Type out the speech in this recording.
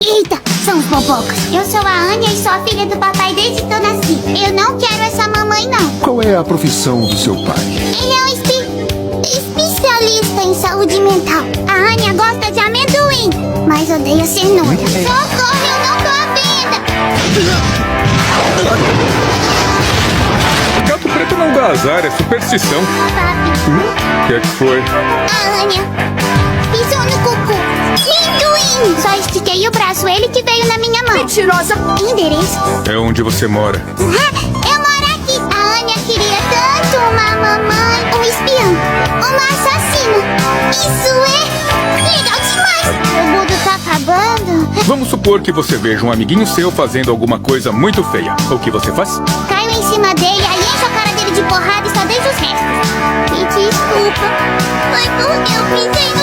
Eita, são os bobocas. Eu sou a Anya e sou a filha do papai desde que eu nasci. Eu não quero essa mamãe, não. Qual é a profissão do seu pai? Ele é um especialista em saúde mental. A Anya gosta de amendoim, mas odeia cenoura. Socorro, eu não tô à venda. Gato preto não dá azar, é superstição. Papi, O que é que foi? a Anya pisou no cocô. Amendoim! Só estiquei o braço, ele que veio na minha mão. Mentirosa! Endereço? É onde você mora. Eu moro aqui. A Anya queria tanto uma mamãe, um espião, uma assassina. Isso é legal demais. O mundo tá acabando. Vamos supor que você veja um amiguinho seu fazendo alguma coisa muito feia. O que você faz? Caio em cima dele, aí encho a cara dele de porrada e só deixo os restos. Me desculpa. Foi porque eu pisei no